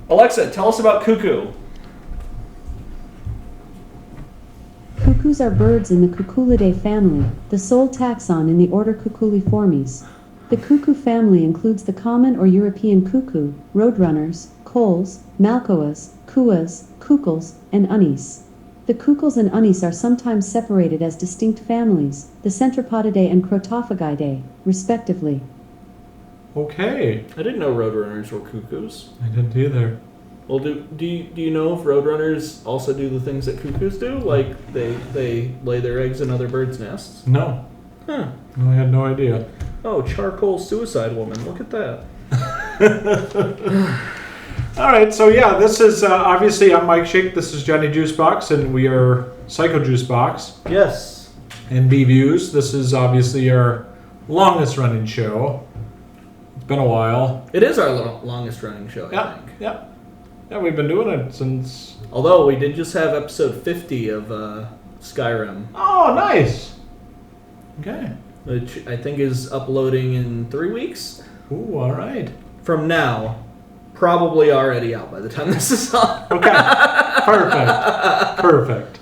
Alexa, tell us about Cuckoo. Cuckoos are birds in the Cuckoolidae family, the sole taxon in the order Cuckooliformes. The cuckoo family includes the common or European cuckoo, roadrunners, coals, malcoas, cuas, cuccals, and unis. The cuccals and unis are sometimes separated as distinct families, the Centropodidae and Crotophagidae, respectively. Okay. I didn't know roadrunners were cuckoos. I didn't either. Well, do you know if roadrunners also do the things that cuckoos do? Like they lay their eggs in other birds' nests? No. Huh. I had no idea. Oh, charcoal suicide woman. Look at that. All right, so yeah, this is obviously I'm Mikeshake. This is Johnny Juicebox, and we are Psycho Juicebox. Yes. And B-Views. This is obviously our longest running show. It's been a while. It is our longest running show, I think. Yeah. Yeah, we've been doing it since... Although we did just have episode 50 of Skyrim. Oh, nice. Okay. Which I think is uploading in 3 weeks. Ooh, all right. From now. Probably already out by the time this is on. Okay. Perfect.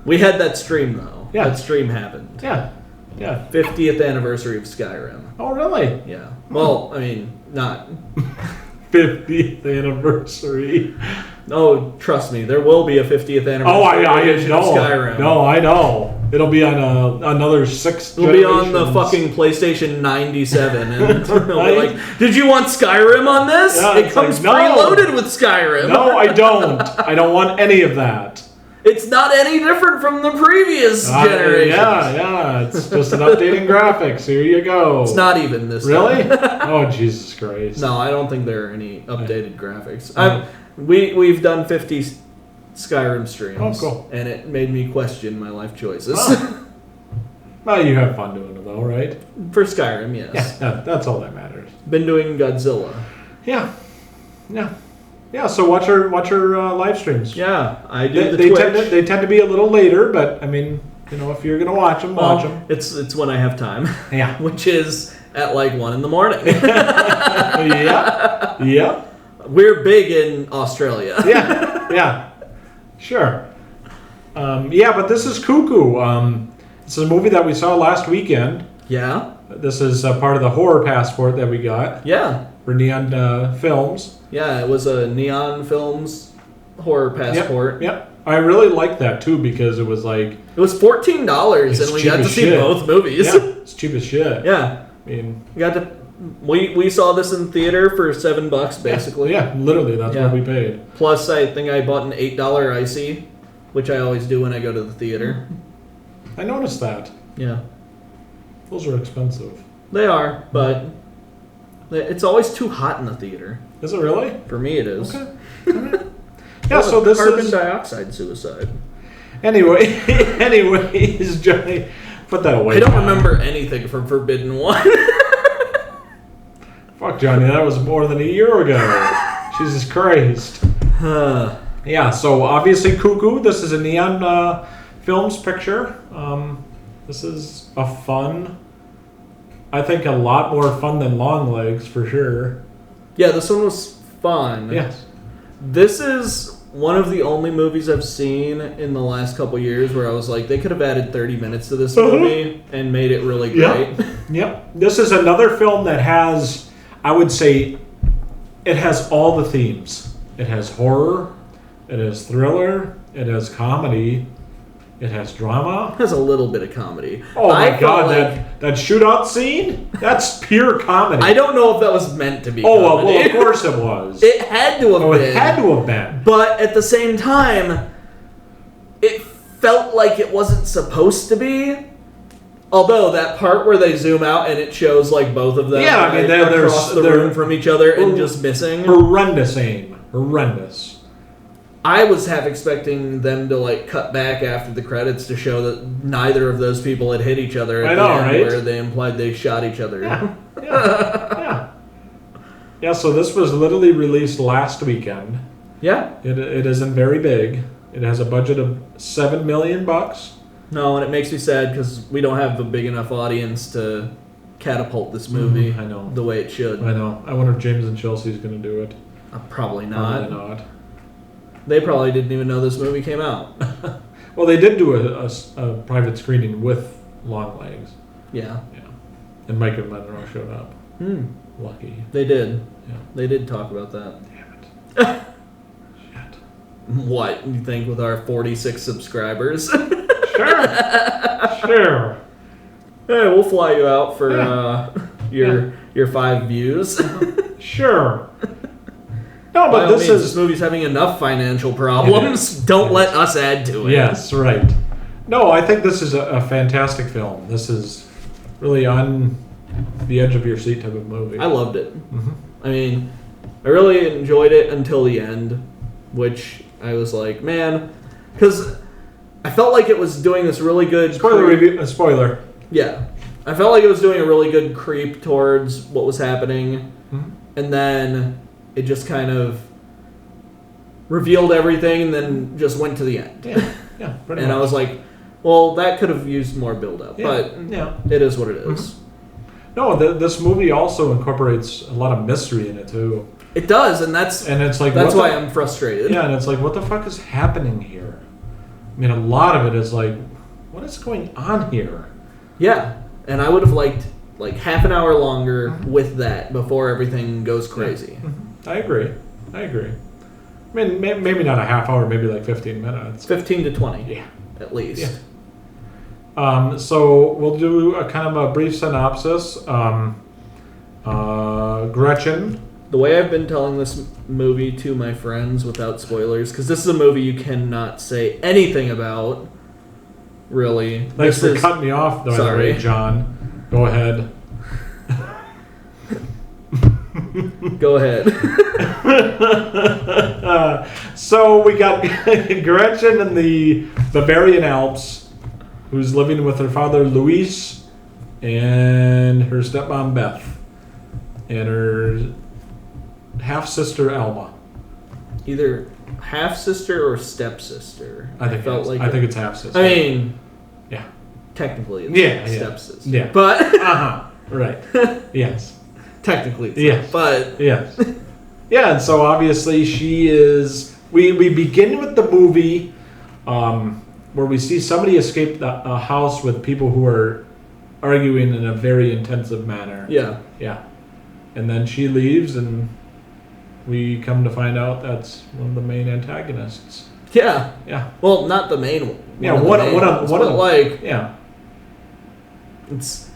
We had that stream, though. Yeah. That stream happened. Yeah. 50th anniversary of Skyrim. Oh, really? Yeah. Well, I mean, not... 50th anniversary. Oh, trust me, there will be a 50th anniversary I edition of know. Skyrim. No, I know. It'll be on another 6 It'll be on the fucking PlayStation 97, and it'll be like, did you want Skyrim on this? Yeah, it comes preloaded with Skyrim. No, I don't. I don't want any of that. It's not any different from the previous generation. Yeah. It's just an updating graphics. Here you go. It's not even this Really? time. Oh, Jesus Christ. No, I don't think there are any updated graphics. We've done 50 Skyrim streams. Oh, cool. And it made me question my life choices. Oh. Well, you have fun doing it though, right? For Skyrim, yes. Yeah, that's all that matters. Been doing Godzilla. Yeah. So watch our live streams. Yeah, I do. They tend to be a little later, but I mean, if you're gonna watch them, watch them. It's when I have time. Yeah. Which is at like 1 a.m. Yeah. We're big in Australia. Yeah. Sure. But this is Cuckoo. This is a movie that we saw last weekend. Yeah. This is part of the horror passport that we got. Yeah. For Neon Films. Yeah, it was a Neon Films horror passport. Yep. I really liked that too because it was like... It was $14 and we got to see both movies. Yeah, it's cheap as shit. Yeah. I mean... We saw this in theater for $7 basically. Yeah, literally, that's what we paid. Plus, I think I bought an $8 icy, which I always do when I go to the theater. I noticed that. Yeah. Those are expensive. They are, but it's always too hot in the theater. Is it really? For me, it is. Okay. Yeah, so this carbon dioxide suicide. Anyways, Johnny, put that away. I don't remember anything from Forbidden One. Fuck, Johnny, that was more than a year ago. Jesus Christ. Yeah, so obviously Cuckoo. This is a Neon Films picture. This is a fun... I think a lot more fun than Longlegs, for sure. Yeah, this one was fun. Yes. This is one of the only movies I've seen in the last couple years where I was like, they could have added 30 minutes to this movie and made it really great. Yep. This is another film that has, I would say, it has all the themes. It has horror, it has thriller, it has comedy, it has drama. It has a little bit of comedy. Oh my God, that shootout scene? That's pure comedy. I don't know if that was meant to be comedy. Well, of course it was. It had to have been. It had to have been. But at the same time, it felt like it wasn't supposed to be. Although that part where they zoom out and it shows like both of them they're across the room from each other and just missing. Horrendous aim. Horrendous. I was half expecting them to like cut back after the credits to show that neither of those people had hit each other at the end, right? Where they implied they shot each other. Yeah, so this was literally released last weekend. Yeah. It isn't very big. It has a budget of $7 million. No, and it makes me sad because we don't have a big enough audience to catapult this movie I know. the way it should. I know. I wonder if James and Chelsea's going to do it. Probably not. Probably not. They probably didn't even know this movie came out. Well, they did do a private screening with Longlegs. Yeah. Yeah. And Mike and Monroe showed up. Lucky. They did. Yeah. They did talk about that. Damn it. Shit. What, you think, with our 46 subscribers? Sure. Hey, we'll fly you out for your 5 views. Sure. No, but this movie's having enough financial problems. Don't let us add to it. Yes, right. No, I think this is a fantastic film. This is really on the edge of your seat type of movie. I loved it. Mm-hmm. I mean, I really enjoyed it until the end, which I was like, man, because I felt like it was doing this really good... Spoiler. Yeah. I felt like it was doing a really good creep towards what was happening, and then it just kind of revealed everything and then just went to the end. Yeah, pretty and much. I was like, well, that could have used more build-up, but it is what it is. Mm-hmm. No, this movie also incorporates a lot of mystery in it, too. It does, and it's like that's why I'm frustrated. Yeah, and it's like, what the fuck is happening here? I mean, a lot of it is like, what is going on here? Yeah, and I would have liked like half an hour longer with that before everything goes crazy. Yeah. I agree. I mean, maybe not a half hour, maybe like 15 minutes. 15 to 20. Yeah. At least. Yeah. So we'll do a kind of a brief synopsis. Gretchen. The way I've been telling this movie to my friends without spoilers, because this is a movie you cannot say anything about, really. Thanks for cutting me off, though. Sorry, John. Go ahead. Go ahead. So we got Gretchen in the Bavarian Alps, who's living with her father Luis and her stepmom Beth and her half-sister Alma. Either half-sister or stepsister. I think it's half-sister. I mean, yeah. Technically it's stepsister. Yeah. But right. Yes. Technically it's but yes. Yeah, and so obviously she is we begin with the movie where we see somebody escape a house with people who are arguing in a very intensive manner. Yeah. Yeah. And then she leaves and we come to find out that's one of the main antagonists. Yeah. Yeah. Well, not the main one. Yeah, what like yeah. It's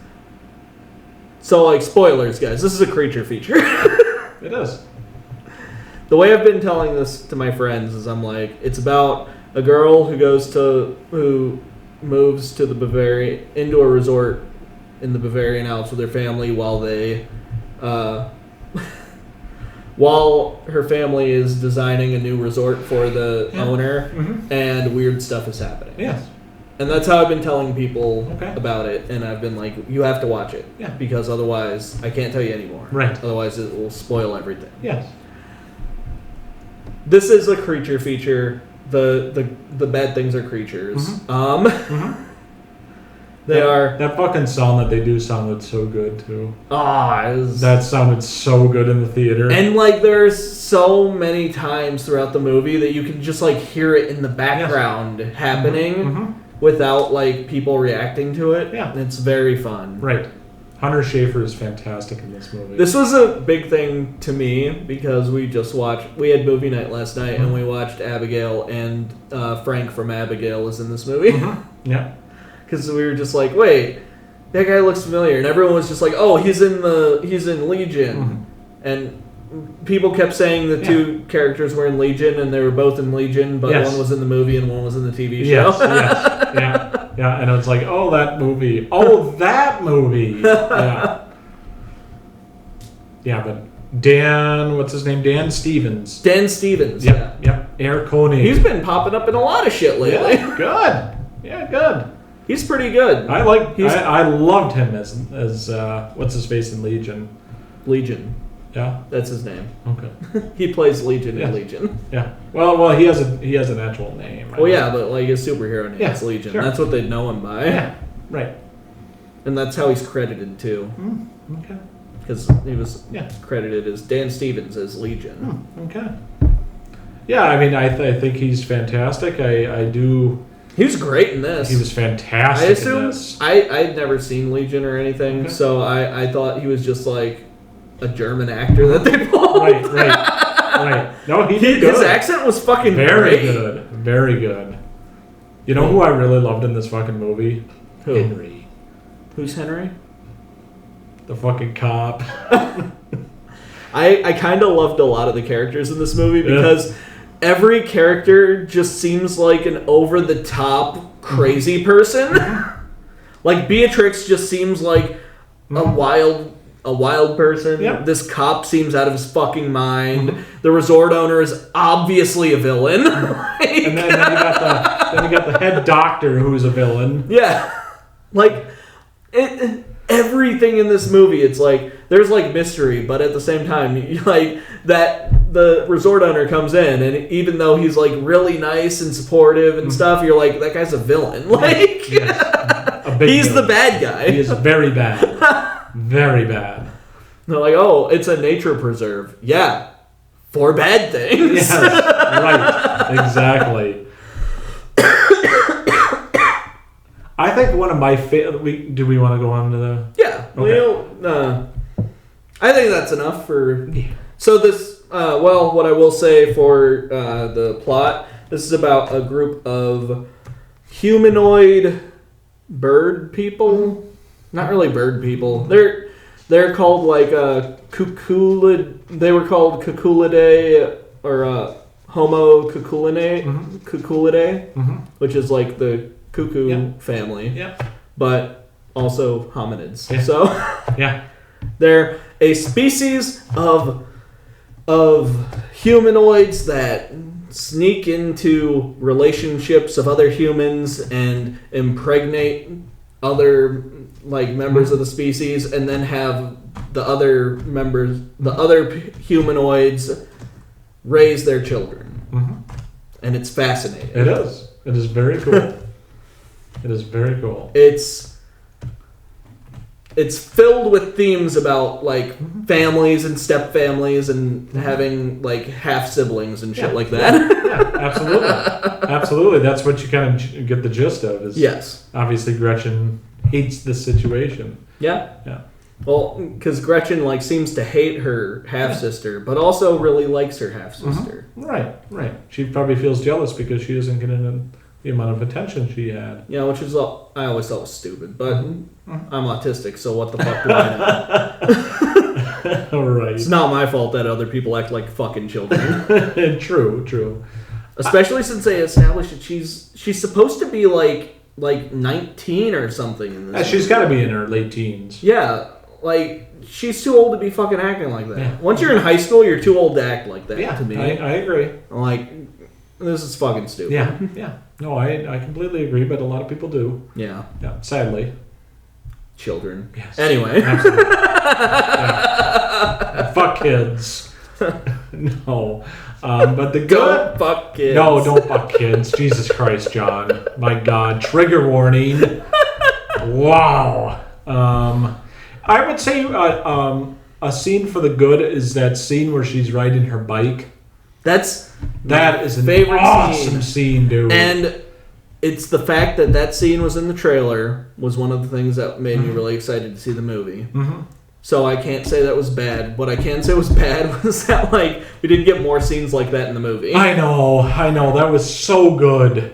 so like spoilers, guys. This is a creature feature. It is. The way I've been telling this to my friends is I'm like, it's about a girl who moves to the into a resort in the Bavarian Alps with her family while they while her family is designing a new resort for the owner, and weird stuff is happening. Yes. And that's how I've been telling people about it, and I've been like, you have to watch it. Yeah. Because otherwise, I can't tell you anymore. Right. Otherwise, it will spoil everything. Yes. This is a creature feature. The bad things are creatures. They are... That fucking song that they do sounded so good, too. That sounded so good in the theater. And, like, there's so many times throughout the movie that you can just, like, hear it in the background happening without, like, people reacting to it. Yeah. It's very fun. Right. Hunter Schafer is fantastic in this movie. This was a big thing to me because we had movie night last night and we watched Abigail, and Frank from Abigail is in this movie. Yeah. Because we were just like, wait, that guy looks familiar, and everyone was just like, oh, he's in Legion, and people kept saying the two characters were in Legion, and they were both in Legion, but one was in the movie and one was in the TV show. Yes, yeah, and it's like, oh, that movie, yeah, but Dan, what's his name? Dan Stevens. Yep. Air Coney. He's been popping up in a lot of shit lately. Yeah, good. He's pretty good. I loved him as what's his face in Legion. Legion. Yeah, that's his name. Okay. He plays Legion in Legion. Yeah. Well, he has an actual name. Well, yeah, but like his superhero name is Legion. Sure. That's what they know him by. Yeah. Right. And that's how he's credited too. Okay. because he was credited as Dan Stevens as Legion. Okay. Yeah, I mean, I think he's fantastic. I do. He was great in this. He was fantastic in this. I'd never seen Legion or anything, so I thought he was just like a German actor that they pulled. Right. No, he did good. His accent was fucking very great. good. Very good. You know who I really loved in this fucking movie? Who? Henry. Who's Henry? The fucking cop. I kind of loved a lot of the characters in this movie because every character just seems like an over-the-top crazy person. Like Beatrix just seems like a wild person. Yep. This cop seems out of his fucking mind. The resort owner is obviously a villain. And then you got the head doctor who's a villain. Yeah. Like everything in this movie, it's like there's like mystery, but at the same time, like that the resort owner comes in, and even though he's like really nice and supportive and stuff, you're like, that guy's a villain. Like A big he's villain. the bad guy. He is very bad. Very bad. They're like, oh, it's a nature preserve. Yeah, for bad things. Yes, right. Exactly. I think one of my favorite... Do we want to go on to the... Yeah. Okay. I think that's enough for... So this... what I will say for the plot, this is about a group of humanoid bird people. Not really bird people. They're called like Cuckoo. They were called Cuckoolidae or Homo Cuckoolidae, which is like the cuckoo family, but also hominids. Yeah. So they're a species of humanoids that sneak into relationships of other humans and impregnate other like members of the species, and then have the other members, the other humanoids, raise their children. And it's fascinating. It is. It is very cool. It is very cool. It's filled with themes about like families and step families and having like half siblings and shit like that. Absolutely. That's what you kind of get the gist of. Is obviously Gretchen hates this situation. Yeah. Well, because Gretchen like seems to hate her half sister, but also really likes her half sister. Right. She probably feels jealous because she isn't getting the amount of attention she had. Yeah, which is I always thought was stupid, but I'm autistic, so what the fuck do I know? Right. It's not my fault that other people act like fucking children. True. Especially since they established that she's supposed to be like 19 or something in this. She's got to be in her late teens. Yeah, like she's too old to be fucking acting like that. Yeah. Once you're in high school, you're too old to act like that. To me, I agree. Like, this is fucking stupid. Yeah. No, I completely agree, but a lot of people do. Yeah. Sadly. Children. Yes. Anyway. Fuck kids. No. But the good... Don't fuck kids. No, don't fuck kids. Jesus Christ, John. My God. Trigger warning. Wow. I would say a scene for the good is that scene where she's riding her bike. That is a favorite awesome scene, dude. And it's the fact that scene was in the trailer was one of the things that made me really excited to see the movie. So I can't say that was bad. What I can say was bad was that like we didn't get more scenes like that in the movie. I know. That was so good.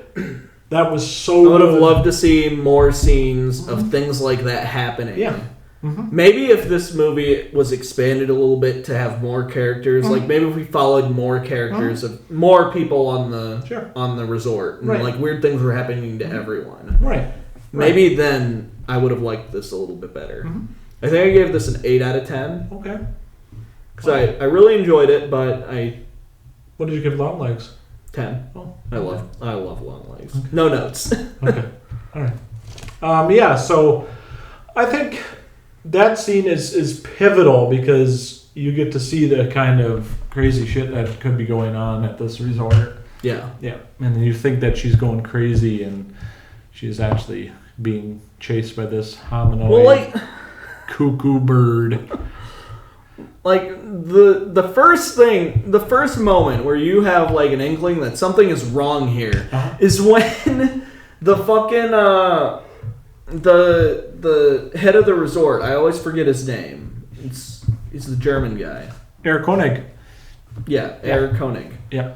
That was so good. I would have loved to see more scenes of things like that happening. Yeah. Maybe if this movie was expanded a little bit to have more characters, like maybe if we followed more characters of more people on the resort, and like weird things were happening to everyone. Right. Maybe then I would have liked this a little bit better. I think I gave this an 8 out of 10. Okay. Because I really enjoyed it, but What did you give Long Legs? 10. Oh, I love Long Legs. Okay. No notes. Okay. All right. So I think that scene is pivotal because you get to see the kind of crazy shit that could be going on at this resort. Yeah. And then you think that she's going crazy and she's actually being chased by this hominoid cuckoo bird. like the first moment where you have like an inkling that something is wrong here is when the fucking the head of the resort, I always forget his name. He's the German guy. Eric Koenig. Yeah, Eric Koenig. Yeah.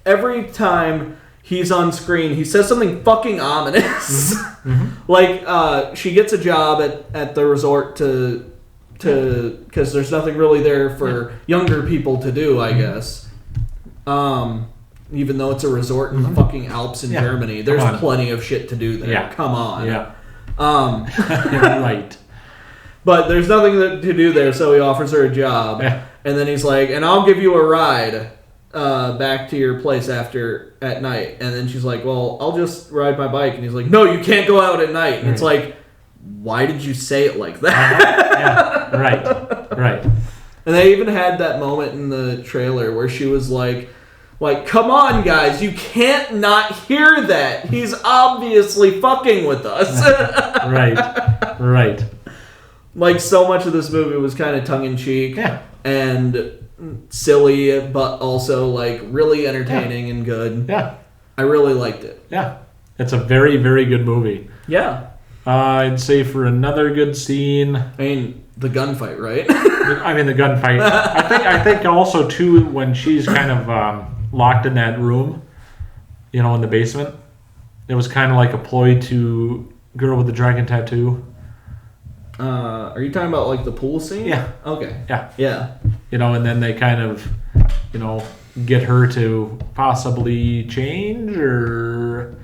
Every time he's on screen, he says something fucking ominous. Like she gets a job at the resort to because there's nothing really there for younger people to do, I guess. Even though it's a resort in the fucking Alps in Germany, there's plenty of shit to do there. Yeah. Come on. Yeah. Right. But there's nothing to do there, so he offers her a job. Yeah. And then he's like, and I'll give you a ride back to your place at night. And then she's like, well, I'll just ride my bike. And he's like, no, you can't go out at night. And it's like, why did you say it like that? Right. And they even had that moment in the trailer where she was like, come on, guys, you can't not hear that. He's obviously fucking with us. Right. Like, so much of this movie was kind of tongue-in-cheek and silly, but also, like, really entertaining and good. Yeah. I really liked it. Yeah. It's a very, very good movie. Yeah. I'd say for another good scene... I mean, the gunfight, right? The gunfight. I think also, too, when she's kind of locked in that room, in the basement, it was kind of like a ploy to Girl with the Dragon Tattoo. Are you talking about like the pool scene? Yeah. Okay. Yeah. And then they kind of, get her to possibly change, or...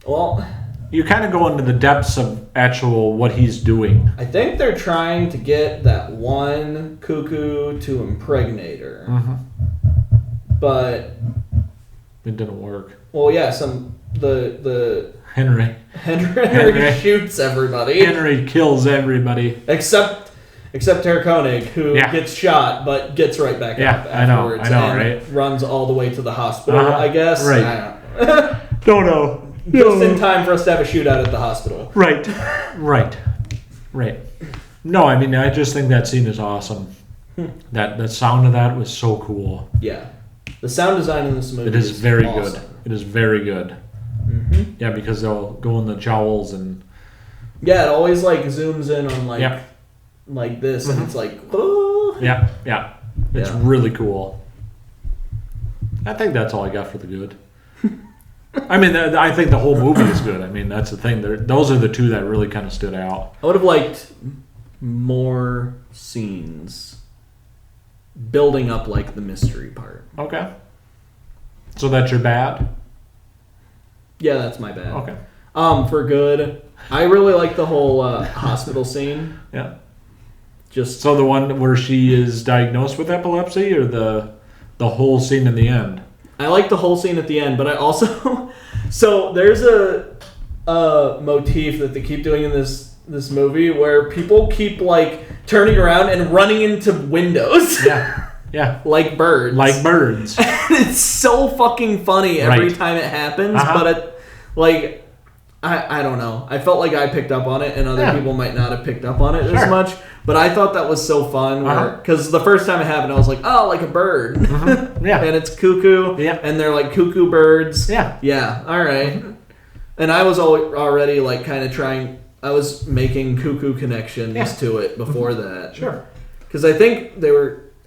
Well... You kind of go into the depths of actual what he's doing. I think they're trying to get that one Cuckoo to impregnate her. But... It didn't work. Well, yeah, the Henry shoots everybody. Henry kills everybody. Except Herr Koenig, who gets shot but gets right back up afterwards. I know, and right? Runs all the way to the hospital, I guess. Right. I don't know. Just in time for us to have a shootout at the hospital. Right. No, I just think that scene is awesome. That sound of that was so cool. Yeah. The sound design in this movie is very awesome. Good. It is very good. Yeah, because they'll go in the jowls and... Yeah, it always zooms in on like this, and it's like, oh. Yeah. It's really cool. I think that's all I got for the good. I think the whole movie is good. That's the thing. Those are the two that really kind of stood out. I would have liked more scenes building up the mystery part. Okay. So that's your bad? Yeah, that's my bad. Okay. For good, I really like the whole hospital scene. Yeah. So the one where she is diagnosed with epilepsy, or the whole scene in the end? I like the whole scene at the end, but I also... So there's a motif that they keep doing in this movie where people keep turning around and running into windows. Yeah. Like birds. It's so fucking funny every time it happens, but I don't know. I felt like I picked up on it, and other people might not have picked up on it as much. But I thought that was so fun, because the first time it happened, I was like, "Oh, like a bird." Yeah, and it's cuckoo. Yeah, and they're like cuckoo birds. Yeah. All right. And I was already kind of trying. I was making cuckoo connections to it before that. Sure. Because I think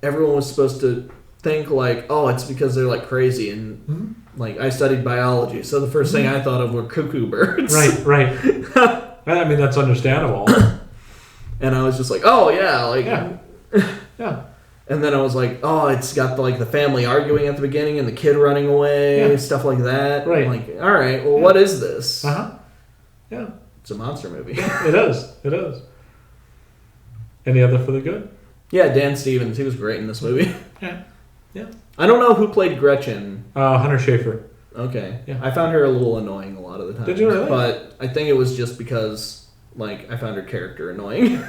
everyone was supposed to think oh, it's because they're crazy, and I studied biology, so the first thing I thought of were cuckoo birds. Right. That's understandable. And I was just like, oh yeah, yeah. And then I was like, oh, it's got the family arguing at the beginning and the kid running away, stuff like that. Right. I'm like, all right, well, what is this? Yeah. It's a monster movie. It is. Any other for the good? Yeah, Dan Stevens. He was great in this movie. Yeah. I don't know who played Gretchen. Hunter Schafer. Okay. Yeah. I found her a little annoying a lot of the time. Did you really? But I think it was just because I found her character annoying.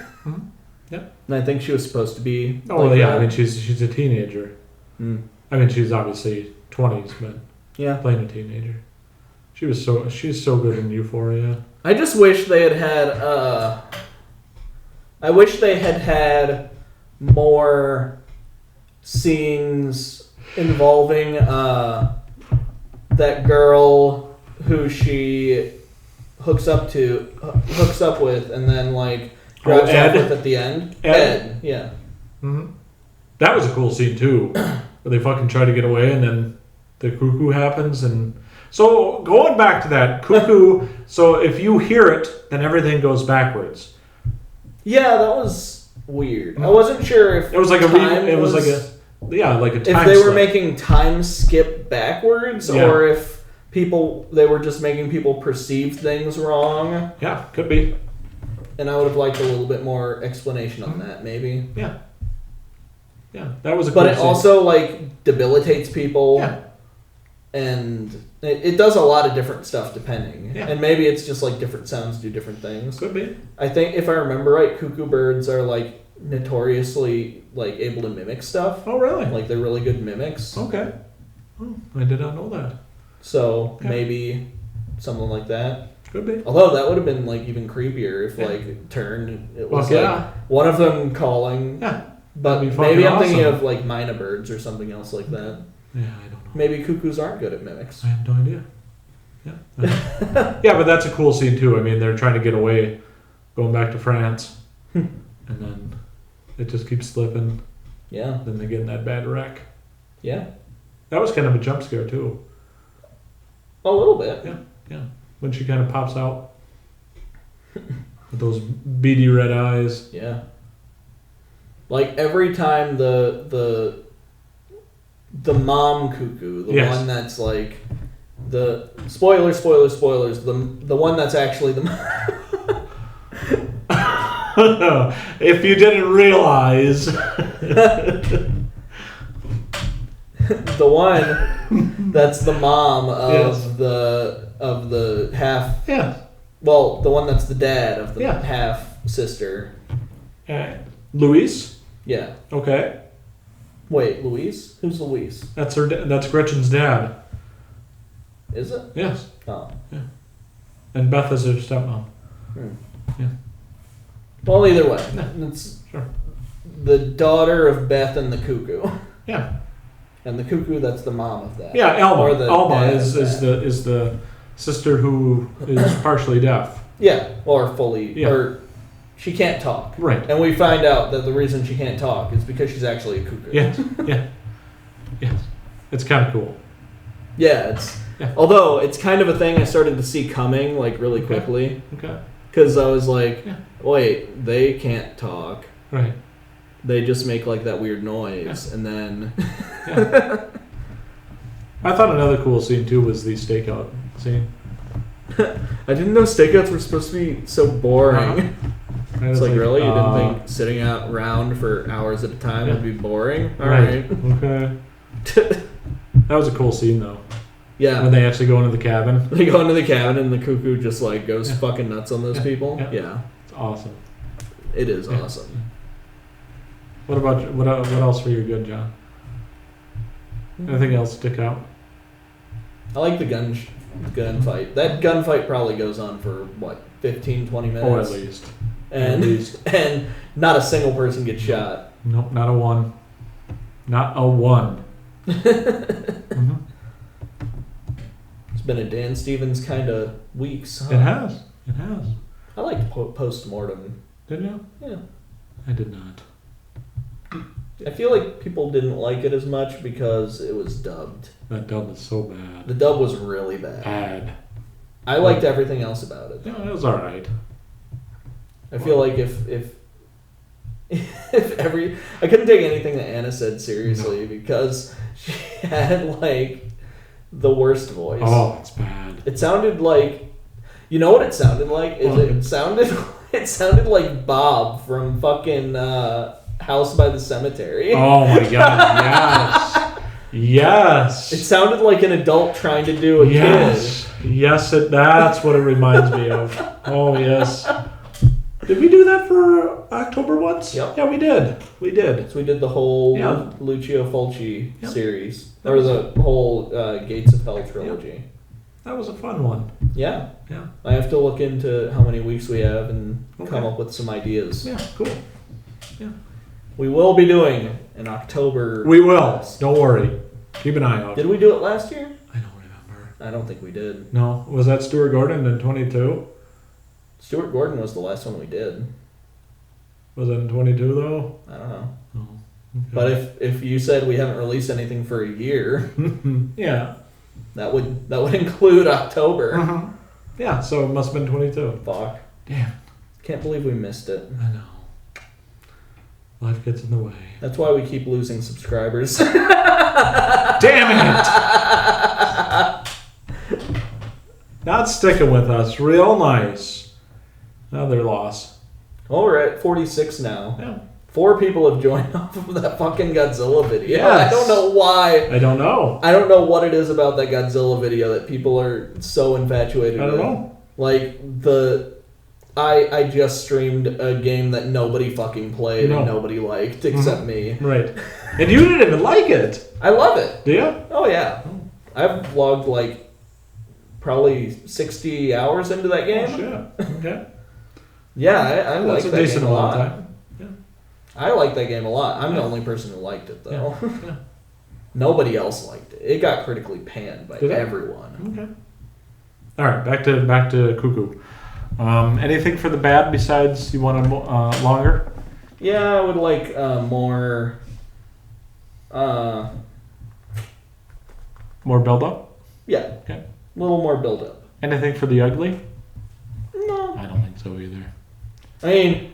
Yeah. And I think she was supposed to be. Oh yeah, she's a teenager. She's obviously 20s, but playing a teenager. She's so good in Euphoria. I just wish they had I wish they had more scenes involving that girl who she hooks up with, and then like drives off with at the end. Ed, yeah. Mm-hmm. That was a cool scene too, where they fucking try to get away, and then the cuckoo happens, and so going back to that cuckoo. So if you hear it, then everything goes backwards. Yeah, that was weird. I wasn't sure if it was like time like a time if they were slip. making time skip backwards, or if they were just making people perceive things wrong. Yeah, could be. And I would have liked a little bit more explanation on that, maybe. Yeah, that was a cool But it scene. also like debilitates people. Yeah. And it does a lot of different stuff depending. Yeah. And maybe it's just like different sounds do different things. Could be. I think if I remember right, cuckoo birds are like notoriously like able to mimic stuff. Oh, really? Like they're really good mimics. Okay. Oh, I did not know that. So maybe something like that. Could be. Although that would have been like even creepier if like it turned. It was like one of them calling. Yeah. But maybe I'm thinking of like mynah birds or something else like that. Yeah, I don't know. Maybe cuckoos aren't good at mimics. I have no idea. Yeah. Yeah, but that's a cool scene too. I mean, they're trying to get away, going back to France, and then it just keeps slipping. Yeah. Then they get in that bad wreck. Yeah. That was kind of a jump scare too. A little bit. Yeah. When she kind of pops out with those beady red eyes. Yeah. Like every time the mom cuckoo, the one that's like the spoilers, the one that's actually the if you didn't realize the one that's the mom of the half well, the one that's the dad of the half sister. Louise? Yeah. Okay. Wait, Louise? Who's Louise? That's that's Gretchen's dad. Is it? Yes. Oh. Yeah. And Beth is her stepmom. Yeah. Well, either way, it's the daughter of Beth and the cuckoo. Yeah. And the cuckoo, that's the mom of that. Yeah, Alma. Or the Alma is the sister who is partially deaf. Yeah, or fully, or she can't talk. Right. And we find out that the reason she can't talk is because she's actually a cuckoo. Yes. It's kind of cool. Yeah, although it's kind of a thing I started to see coming like really quickly. Okay. Because I was like, wait, they can't talk. Right. They just make like that weird noise, and then. I thought another cool scene too was the stakeout scene. I didn't know stakeouts were supposed to be so boring. It's like, really? You didn't think sitting out round for hours at a time would be boring? All right. Okay. That was a cool scene though. Yeah. When they actually go into the cabin. They go into the cabin and the cuckoo just like goes fucking nuts on those people. Yeah. It's awesome. It is awesome. What about what else for you good, John? Anything else stick out? I like the gunfight. That gunfight probably goes on for 15, 20 minutes. Oh, at least. And not a single person gets shot. Nope, not a one. Not a one. Mm-hmm. It's been a Dan Stevens kind of weeks. Huh? It has. I liked Postmortem. Did you? Yeah. I did not. I feel like people didn't like it as much because it was dubbed. That dub is so bad. The dub was really bad. I liked everything else about it. Yeah, it was alright. I feel like if I couldn't take anything that Anna said seriously because she had like the worst voice. Oh, it's bad. It sounded like, you know what it sounded like? It sounded like Bob from fucking House by the Cemetery. Oh my god! Yes. It sounded like an adult trying to do a kid. Yes, that's what it reminds me of. Oh yes. Did we do that for October once? Yep. Yeah, we did. So we did the whole Lucio Fulci series. Or the whole Gates of Hell trilogy. Yep. That was a fun one. Yeah. Yeah. I have to look into how many weeks we have and come up with some ideas. Yeah, cool. Yeah. We will be doing an October. We will. Don't worry. Keep an eye out. Did we do it last year? I don't remember. I don't think we did. No. Was that Stuart Gordon in 22? Stuart Gordon was the last one we did. Was it in 22 though? I don't know. Oh, okay. But if you said we haven't released anything for a year, yeah, that would include October. Uh-huh. Yeah, so it must have been 22. Fuck. Damn. Can't believe we missed it. I know. Life gets in the way. That's why we keep losing subscribers. Damn it! Not sticking with us. Real nice. Another loss. Well, we're at 46 now. Yeah. 4 people have joined off of that fucking Godzilla video. Yes. I don't know why. I don't know. I don't know what it is about that Godzilla video that people are so infatuated with. I don't know. Like, I just streamed a game that nobody fucking played and nobody liked except me. Right. And you didn't even like it. I love it. Do you? Oh, yeah. I've logged, like, probably 60 hours into that game. Oh, shit. Okay. Yeah, I like that game a lot. Time. Yeah. I like that game a lot. I'm the only person who liked it, though. Yeah. Yeah. Nobody else liked it. It got critically panned by everyone. Okay. All right, back to Cuckoo. Anything for the bad besides you want longer? Yeah, I would like more. More build up? Yeah. Okay. A little more build up. Anything for the ugly? No. I don't think so either. I mean,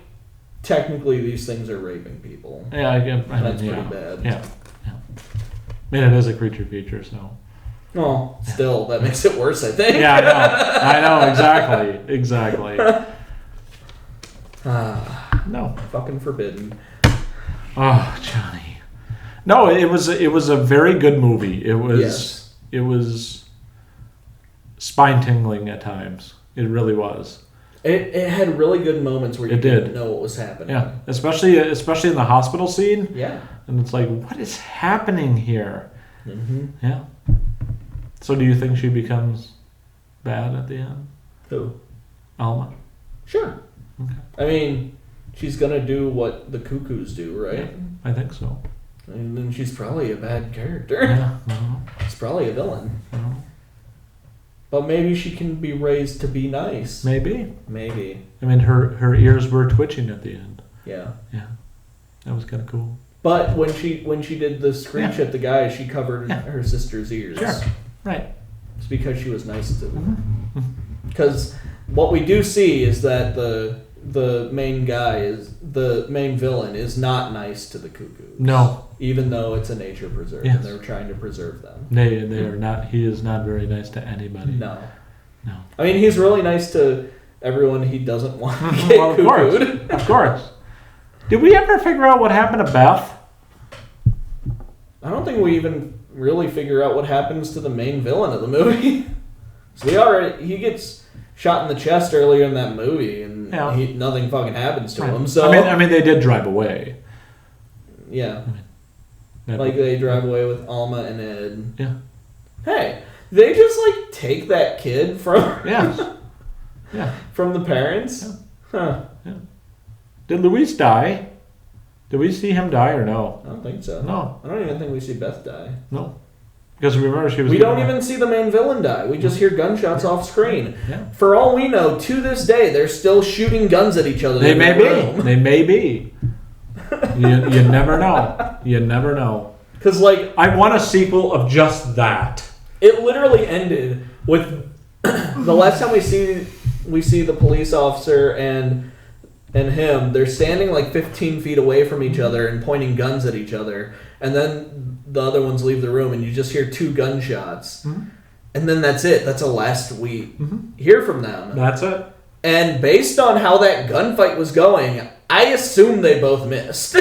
technically these things are raping people. Yeah, I mean, that's pretty bad. Yeah. I mean, it is a creature feature, so. Well, still, that makes it worse, I think. Yeah, I know, exactly. No. Fucking forbidden. Oh, Johnny. No, it was a very good movie. It was spine tingling at times. It really was. It had really good moments where you didn't know what was happening. Yeah, especially in the hospital scene. Yeah. And it's like, what is happening here? Mm-hmm. Yeah. So do you think she becomes bad at the end? Who? Alma. Sure. Okay. I mean, she's gonna do what the Cuckoos do, right? Yeah, I think so. And then she's probably a bad character. Yeah. No. She's probably a villain. No. But maybe she can be raised to be nice. Maybe. Maybe. I mean, her ears were twitching at the end. Yeah. Yeah. That was kind of cool. But when she did the screech at the guy, she covered her sister's ears. Sure. Right. It's because she was nice to them. Because what we do see is that the main villain is not nice to the Cuckoos. No. Even though it's a nature preserve and they're trying to preserve them. They are not. He is not very nice to anybody. No. No. I mean, he's really nice to everyone he doesn't want to get cuckooed. Of course. Did we ever figure out what happened to Beth? I don't think we even really figure out what happens to the main villain of the movie. So he gets shot in the chest earlier in that movie, and nothing fucking happens to him. So I mean, they did drive away. Yeah. Like they drive away with Alma and Ed. Yeah. Hey, they just like take that kid from from the parents. Yeah. Huh. Yeah. Did Luis die? Did we see him die or no? I don't think so. No. I don't even think we see Beth die. No. Because remember she was. We don't even see the main villain die. We just hear gunshots off screen. Yeah. For all we know, to this day, they're still shooting guns at each other. They may be. They may be. You never know. You never know. Because like I want a sequel of just that. It literally ended with the last time we see the police officer and him. They're standing like 15 feet away from each other and pointing guns at each other, and then the other ones leave the room, and you just hear 2 gunshots, and then that's it. That's the last we hear from them. That's it. And based on how that gunfight was going, I assume they both missed.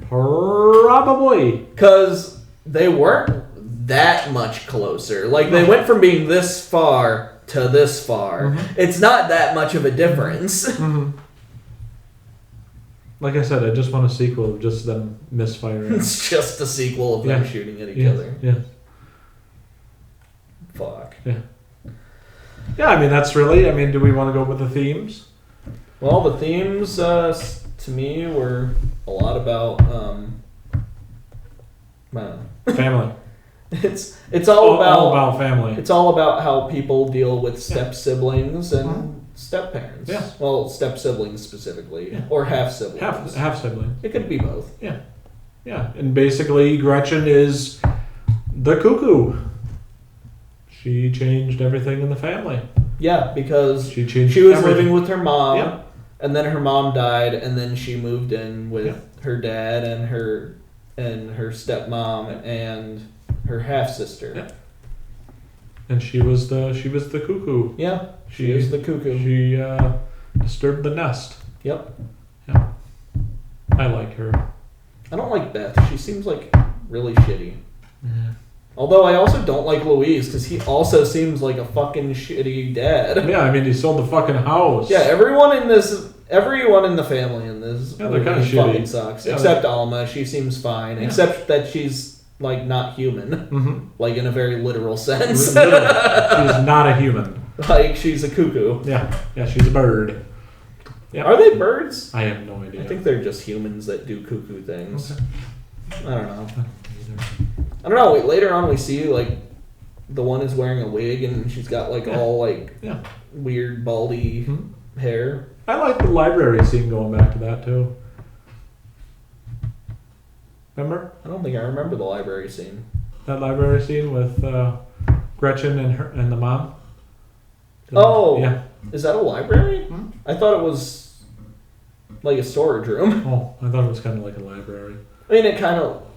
Probably. Because they weren't that much closer. Like, they went from being this far to this far. It's not that much of a difference. Like I said, I just want a sequel of just them misfiring. It's just a sequel of them shooting at each other. Yeah. Fuck. Yeah. Yeah, I mean, that's really... I mean, do we want to go with the themes? Well, the themes, to me, were a lot about family. It's all about family. It's all about how people deal with step siblings and step parents. Yeah. Well, step siblings specifically, or half siblings. Half siblings. It could be both. Yeah. Yeah, and basically Gretchen is the cuckoo. She changed everything in the family. Yeah, because she was everything. Living with her mom, yeah. And then her mom died, and then she moved in with her dad and her stepmom and her half sister. Yeah. And she was the cuckoo. Yeah, she is the cuckoo. She disturbed the nest. Yep. Yeah. I like her. I don't like Beth. She seems like really shitty. Yeah. Although I also don't like Louise because he also seems like a fucking shitty dad. Yeah, I mean he sold the fucking house. Yeah, everyone in the family in this they're kind of shitty. Fucking sucks. Yeah, except Alma, she seems fine. Yeah. Except that she's like not human, like in a very literal sense. She's not a human. Like she's a cuckoo. Yeah, she's a bird. Yep. Are they birds? I have no idea. I think they're just humans that do cuckoo things. Okay. I don't know. Later on, we see like the one is wearing a wig and she's got like all like weird baldy hair. I like the library scene going back to that too. Remember? I don't think I remember the library scene. That library scene with Gretchen and the mom. Yeah. Is that a library? I thought it was like a storage room. Oh, I thought it was kind of like a library. I mean, it kind of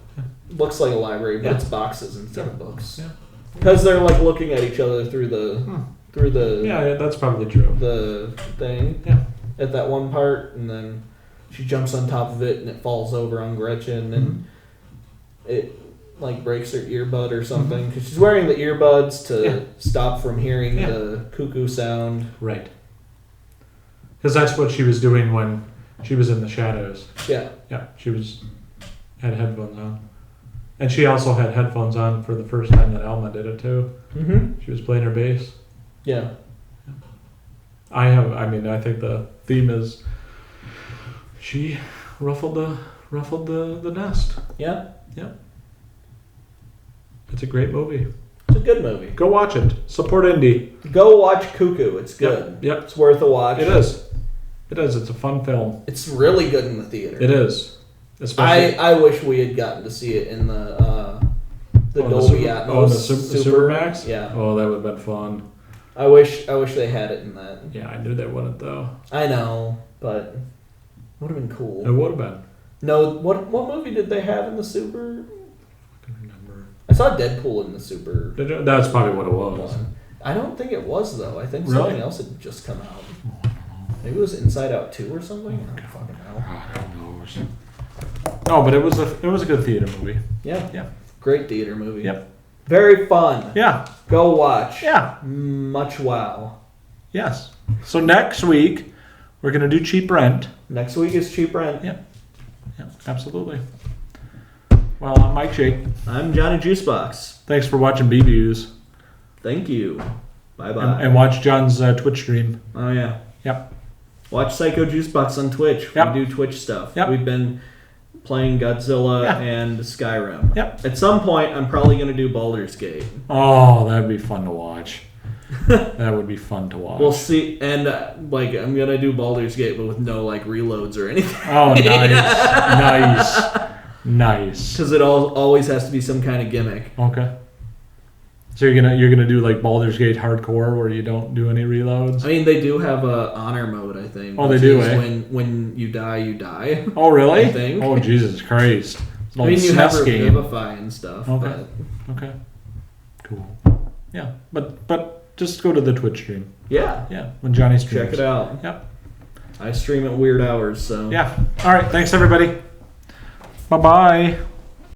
looks like a library, but it's boxes instead of books. Yeah. Because they're like looking at each other through the Yeah, that's probably true. The thing. Yeah. At that one part, and then she jumps on top of it, and it falls over on Gretchen, and it like breaks her earbud or something because she's wearing the earbuds to stop from hearing the cuckoo sound. Right. Because that's what she was doing when she was in the shadows. Yeah. Yeah, she had headphones on. And she also had headphones on for the first time that Alma did it too. Mm-hmm. She was playing her bass. Yeah. I think the theme is she ruffled the nest. Yeah. Yeah. It's a great movie. It's a good movie. Go watch it. Support indie. Go watch Cuckoo. It's good. Yep. It's worth a watch. It is. It's a fun film. It's really good in the theater. It is. Especially I wish we had gotten to see it in the Dolby Atmos. Oh, the Supermax? Yeah. Oh, that would have been fun. I wish they had it in that. Yeah, I knew they wouldn't though. I know, but would have been cool. It would have been. No, what movie did they have in the Super? I can remember. I saw Deadpool in the Super. That's probably what it was. One. I don't think it was though. I think something else had just come out. Maybe it was Inside Out 2 or something. I don't fucking know. Who knows? No, but it was a good theater movie. Yeah. Yeah. Great theater movie. Yep. Very fun. Yeah. Go watch. Yeah. Much wow. Yes. So next week we're gonna do Cheap Rent. Next week is Cheap Rent. Yeah. Yeah. Absolutely. Well, I'm Mikeshake. I'm Johnny Juicebox. Thanks for watching BBUs. Thank you. Bye bye. And watch John's Twitch stream. Oh yeah. Yep. Watch Psycho Juicebox on Twitch. Yep. We do Twitch stuff. Yep. We've been playing Godzilla and Skyrim. Yep. At some point, I'm probably going to do Baldur's Gate. Oh, that'd be fun to watch. That would be fun to watch. We'll see. And I'm going to do Baldur's Gate, but with no reloads or anything. Oh, nice. Nice. Because it always has to be some kind of gimmick. Okay. So you're gonna do Baldur's Gate hardcore where you don't do any reloads? I mean, they do have a honor mode, I think. Oh, they do, eh? When you die, you die. Oh, really? I think. Oh, Jesus Christ. It's an old you have SNES game. Revivify and stuff. Okay. But... Okay. Cool. Yeah, but just go to the Twitch stream. Yeah. Yeah, when Johnny streams. Check it out. Yep. I stream at weird hours, so. Yeah. All right. Thanks, everybody. Bye-bye.